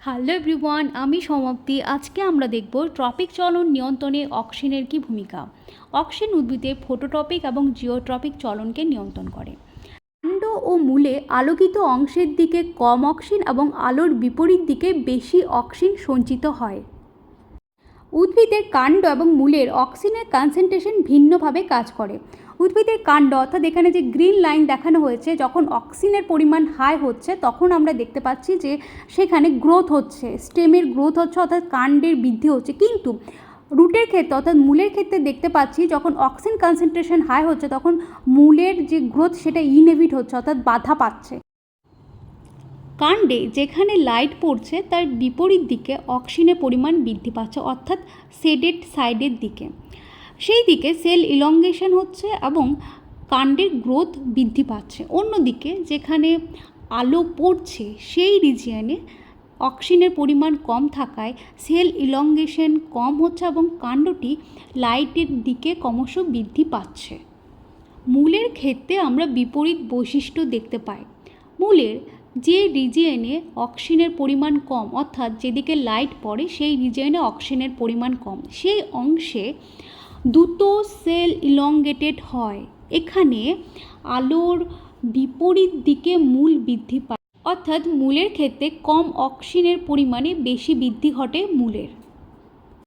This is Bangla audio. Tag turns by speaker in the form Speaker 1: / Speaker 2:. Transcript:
Speaker 1: হ্যালো এভরিওয়ান, আমি সমাপ্তি। আজকে আমরা দেখব ট্রপিক চলন নিয়ন্ত্রণে অক্সিনের কি ভূমিকা। অক্সিন উদ্ভিদের ফোটোট্রপিক এবং জিওট্রপিক চলনকে নিয়ন্ত্রণ করে। কাণ্ড ও মূলে আলোকিত অংশের দিকে কম অক্সিন এবং আলোর বিপরীত দিকে বেশি অক্সিন সঞ্চিত হয়। উদ্ভিদের কাণ্ড এবং মূলের অক্সিনের কনসেন্ট্রেশন ভিন্নভাবে কাজ করে। উদ্ভিদের কাণ্ড অর্থাৎ এখানে যে গ্রিন লাইন দেখানো হয়েছে, যখন অক্সিনের পরিমাণ হাই হচ্ছে তখন আমরা দেখতে পাচ্ছি যে সেখানে গ্রোথ হচ্ছে, স্টেমের গ্রোথ হচ্ছে অর্থাৎ কাণ্ডের বৃদ্ধি হচ্ছে। কিন্তু রুটের ক্ষেত্রে অর্থাৎ মূলের ক্ষেত্রে দেখতে পাচ্ছি যখন অক্সিজেন কনসেন্ট্রেশন হাই হচ্ছে তখন মূলের যে গ্রোথ সেটা ইনহিবিট হচ্ছে অর্থাৎ বাধা পাচ্ছে। কাণ্ডে যেখানে লাইট পড়ছে তার বিপরীত দিকে অক্সিজেনের পরিমাণ বৃদ্ধি পাচ্ছে অর্থাৎ শেডেড সাইডের দিকে। সেই দিকে সেল ইলংগেশন হচ্ছে এবং কাণ্ডের গ্রোথ বৃদ্ধি পাচ্ছে। অন্যদিকে যেখানে আলো পড়ছে সেই রিজিয়নে অক্সিজেনের পরিমাণ কম থাকায় সেল ইলংগেশন কম হচ্ছে এবং কাণ্ডটি লাইটের দিকে ক্রমশ বৃদ্ধি পাচ্ছে। মূলের ক্ষেত্রে আমরা বিপরীত বৈশিষ্ট্য দেখতে পাই। মূলের যে রিজিয়নে অক্সিজেনের পরিমাণ কম অর্থাৎ যেদিকে লাইট পড়ে সেই রিজিয়নে অক্সিজেনের পরিমাণ কম, সেই অংশে দ্রুত সেল ইলংগেটেড হয়। এখানে আলোর বিপরীত দিকে মূল বৃদ্ধি পায় অর্থাৎ মূলের ক্ষেত্রে কম অক্সিজেনের পরিমাণে বেশি বৃদ্ধি ঘটে মূলের।